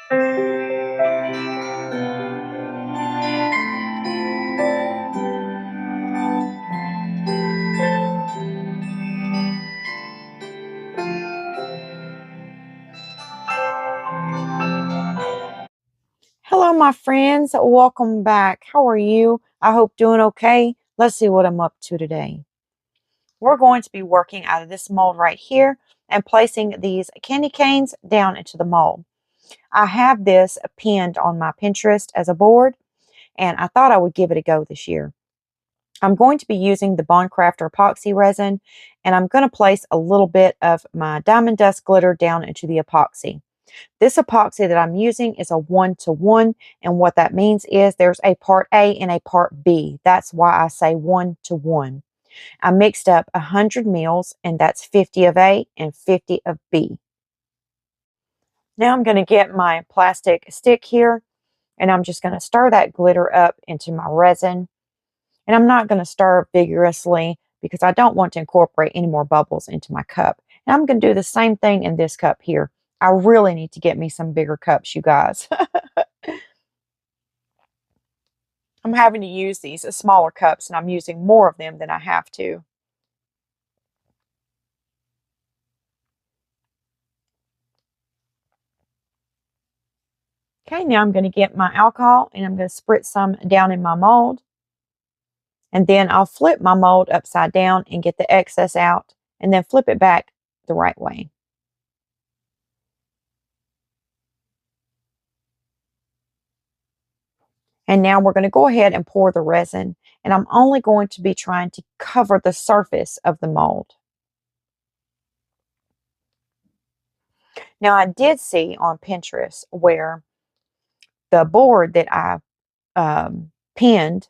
Hello, my friends. Welcome back. How are you? I hope doing okay. Let's see what I'm up to today. We're going to be working out of this mold right here and placing these candy canes down into the mold. I have this pinned on my Pinterest as a board, and I thought I would give it a go this year. I'm going to be using the Bondcrafter epoxy resin, and I'm going to place a little bit of my diamond dust glitter down into the epoxy. This epoxy that I'm using is a 1-to-1, and what that means is there's a part A and a part B. That's why I say 1-to-1. I mixed up 100 mils, and that's 50 of A and 50 of B. Now I'm going to get my plastic stick here, and I'm just going to stir that glitter up into my resin. And I'm not going to stir vigorously because I don't want to incorporate any more bubbles into my cup. And I'm going to do the same thing in this cup here. I really need to get me some bigger cups, you guys. I'm having to use these smaller cups, and I'm using more of them than I have to. Okay, now I'm going to get my alcohol, and I'm going to spritz some down in my mold. And then I'll flip my mold upside down and get the excess out, and then flip it back the right way. And now we're going to go ahead and pour the resin, and I'm only going to be trying to cover the surface of the mold. Now I did see on Pinterest where the board that I pinned,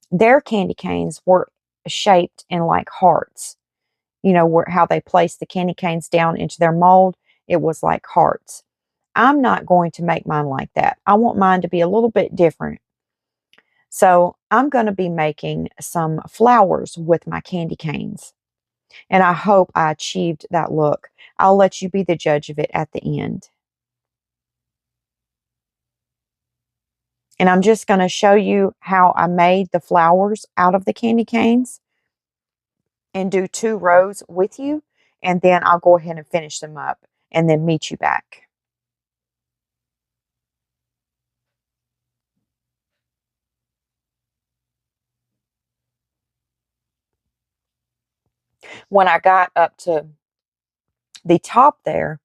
their candy canes were shaped in like hearts. You know, where how they placed the candy canes down into their mold, it was like hearts. I'm not going to make mine like that. I want mine to be a little bit different. So I'm going to be making some flowers with my candy canes. And I hope I achieved that look. I'll let you be the judge of it at the end. And I'm just going to show you how I made the flowers out of the candy canes and do 2 rows with you. And then I'll go ahead and finish them up and then meet you back. When I got up to the top there,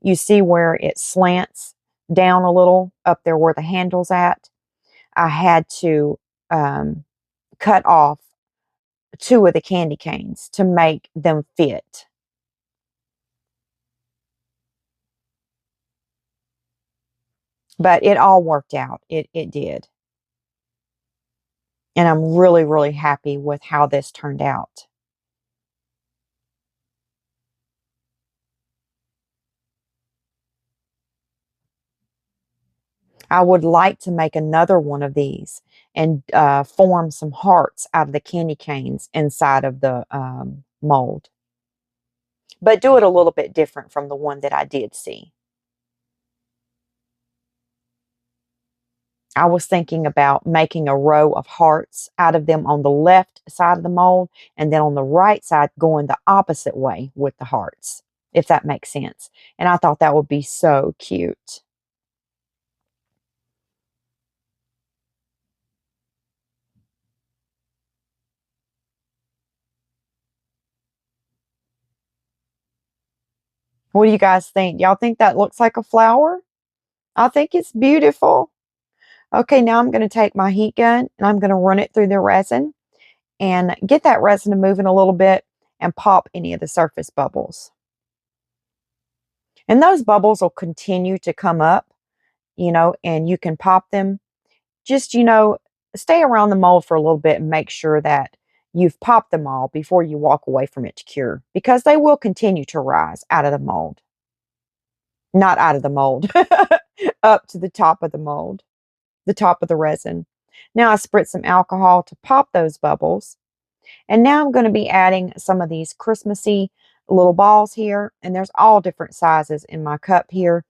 you see where it slants down a little up there where the handle's at. I had to cut off 2 of the candy canes to make them fit. But it all worked out. It did. And I'm really, really happy with how this turned out. I would like to make another one of these and form some hearts out of the candy canes inside of the mold. But do it a little bit different from the one that I did see. I was thinking about making a row of hearts out of them on the left side of the mold, and then on the right side going the opposite way with the hearts, if that makes sense. And I thought that would be so cute. What do you guys think? Y'all think that looks like a flower? I think it's beautiful. Okay, now I'm going to take my heat gun and I'm going to run it through the resin and get that resin to move in a little bit and pop any of the surface bubbles. And those bubbles will continue to come up, you know, and you can pop them. Just, you know, stay around the mold for a little bit and make sure that you've popped them all before you walk away from it to cure, because they will continue to rise out of the mold. Not out of the mold, up to the top of the mold, the top of the resin. Now I spritz some alcohol to pop those bubbles. And now I'm going to be adding some of these Christmassy little balls here. And there's all different sizes in my cup here.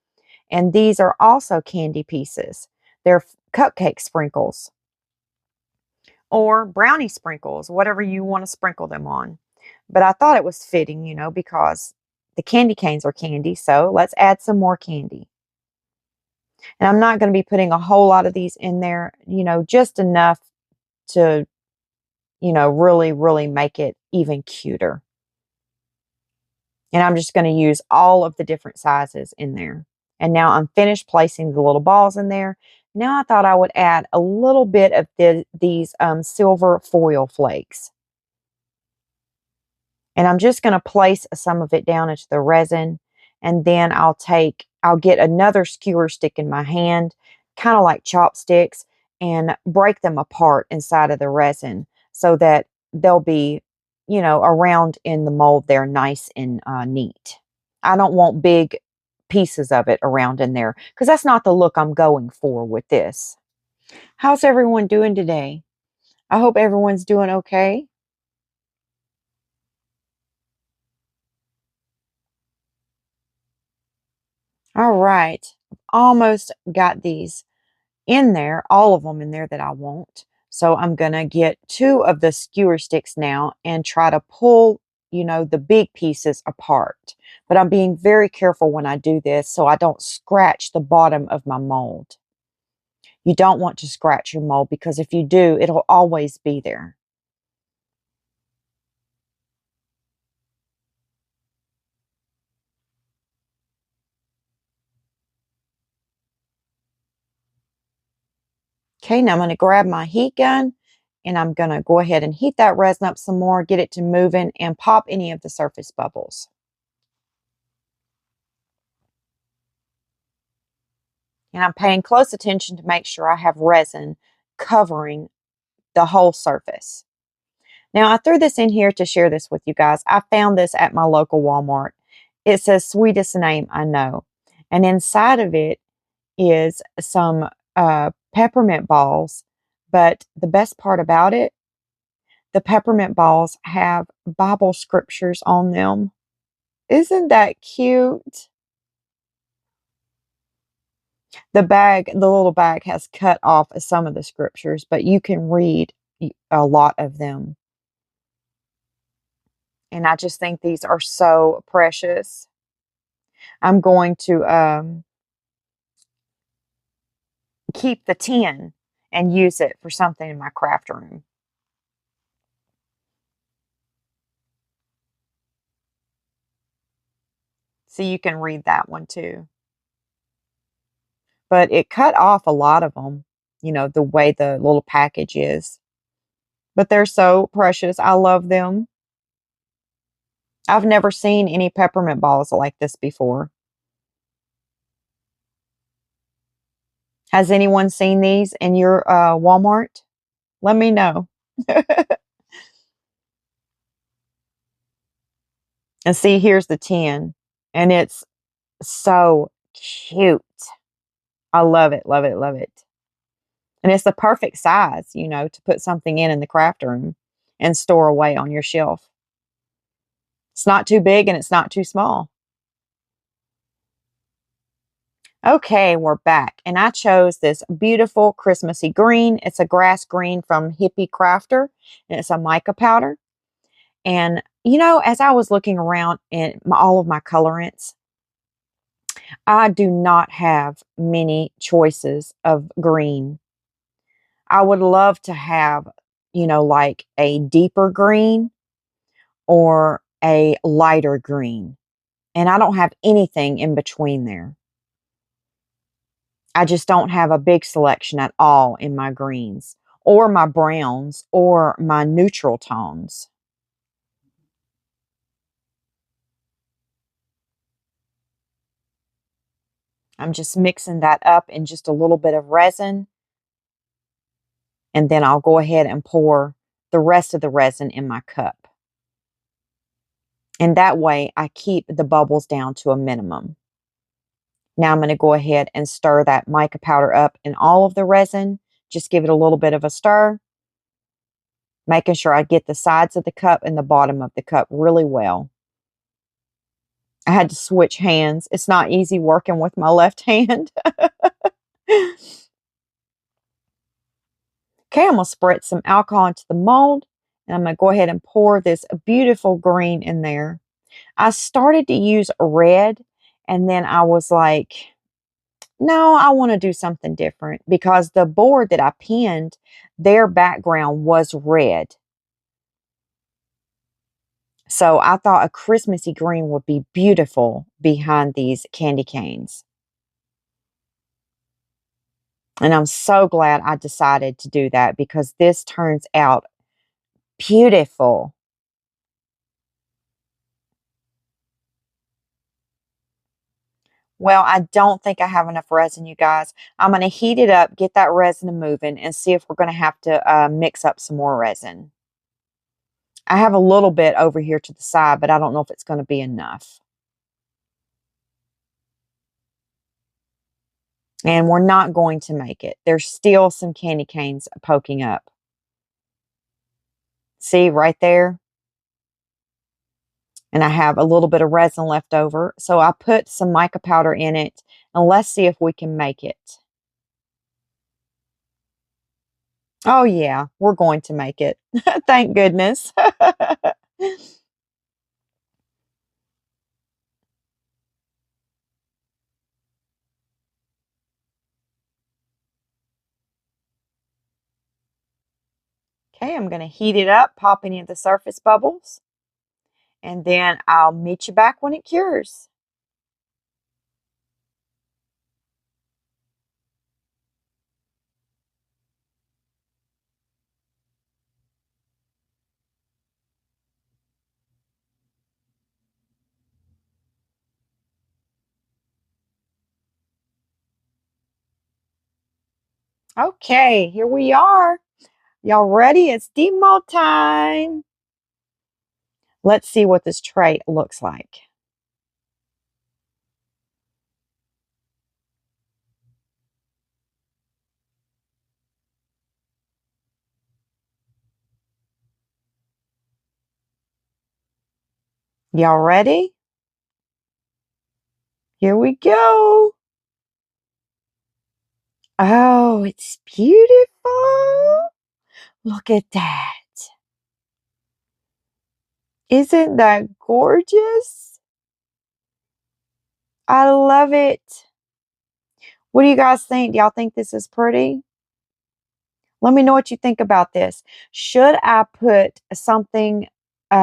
And these are also candy pieces. They're cupcake sprinkles or brownie sprinkles, whatever you want to sprinkle them on. But I thought it was fitting, you know, because the candy canes are candy. So let's add some more candy. And I'm not going to be putting a whole lot of these in there, you know, just enough to, you know, really, really make it even cuter. And I'm just going to use all of the different sizes in there. And now I'm finished placing the little balls in there. Now I thought I would add a little bit of these silver foil flakes. And I'm just going to place some of it down into the resin. And then I'll get another skewer stick in my hand, kind of like chopsticks, and break them apart inside of the resin so that they'll be, you know, around in the mold there nice and neat. I don't want big pieces of it around in there because that's not the look I'm going for with this. How's everyone doing today? I hope everyone's doing okay. All right. Almost got these in there, all of them in there that I want. So I'm going to get two of the skewer sticks now and try to pull, you know, the big pieces apart. But I'm being very careful when I do this so I don't scratch the bottom of my mold. You don't want to scratch your mold because if you do, it'll always be there. Okay, now I'm going to grab my heat gun and I'm going to go ahead and heat that resin up some more, get it to moving, and pop any of the surface bubbles. And I'm paying close attention to make sure I have resin covering the whole surface. Now, I threw this in here to share this with you guys. I found this at my local Walmart. It says sweetest name I know. And inside of it is some peppermint balls. But the best part about it, the peppermint balls have Bible scriptures on them. Isn't that cute? The little bag has cut off some of the scriptures, but you can read a lot of them. And I just think these are so precious. I'm going to keep the tin and use it for something in my craft room. So you can read that one too. But it cut off a lot of them, you know, the way the little package is. But they're so precious. I love them. I've never seen any peppermint balls like this before. Has anyone seen these in your Walmart? Let me know. And see, here's the tin. And it's so cute. I love it, love it, love it. And it's the perfect size, you know, to put something in the craft room and store away on your shelf. It's not too big and it's not too small. Okay, we're back. And I chose this beautiful Christmassy green. It's a grass green from Hippie Crafter, and it's a mica powder. And, you know, as I was looking around in all of my colorants, I do not have many choices of green. I would love to have, you know, like a deeper green or a lighter green. And I don't have anything in between there. I just don't have a big selection at all in my greens or my browns or my neutral tones. I'm just mixing that up in just a little bit of resin. And then I'll go ahead and pour the rest of the resin in my cup. And that way I keep the bubbles down to a minimum. Now I'm going to go ahead and stir that mica powder up in all of the resin. Just give it a little bit of a stir, making sure I get the sides of the cup and the bottom of the cup really well. I had to switch hands. It's not easy working with my left hand. Okay, I'm going to spritz some alcohol into the mold, and I'm going to go ahead and pour this beautiful green in there. I started to use red, and then I was like, no, I want to do something different because the board that I pinned, their background was red. So I thought a Christmassy green would be beautiful behind these candy canes. And I'm so glad I decided to do that because this turns out beautiful. Well, I don't think I have enough resin, you guys. I'm going to heat it up, get that resin moving, and see if we're going to have to mix up some more resin. I have a little bit over here to the side, but I don't know if it's going to be enough. And we're not going to make it. There's still some candy canes poking up. See right there? And I have a little bit of resin left over. So I put some mica powder in it, and let's see if we can make it. Oh yeah, we're going to make it. Thank goodness. Okay, I'm going to heat it up, pop any of the surface bubbles, and then I'll meet you back when it cures. Okay, here we are. Y'all ready? It's demold time. Let's see what this tray looks like. Y'all ready? Here we go. Oh, it's beautiful. Look at that. Isn't that gorgeous? I love it. What do you guys think? Do y'all think this is pretty? Let me know what you think about this. Should I put something,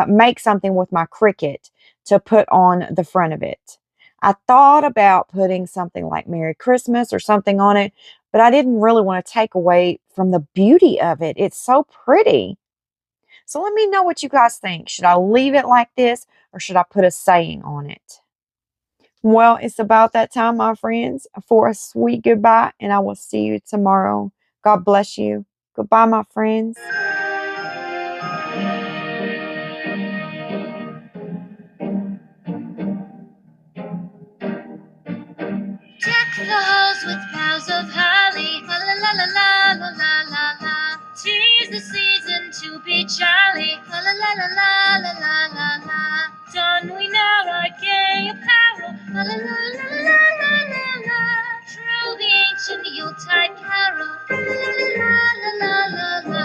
make something with my Cricut to put on the front of it? I thought about putting something like Merry Christmas or something on it, but I didn't really want to take away from the beauty of it. It's so pretty. So let me know what you guys think. Should I leave it like this or should I put a saying on it? Well, it's about that time, my friends, for a sweet goodbye, and I will see you tomorrow. God bless you. Goodbye, my friends. Deck the halls with boughs of holly. La la la la la la la la la. 'Tis the season to be jolly. La la la la la la la la la. Don we now our gay apparel. La la la la la la la la. Trill the ancient Yuletide carol. La la la la la la.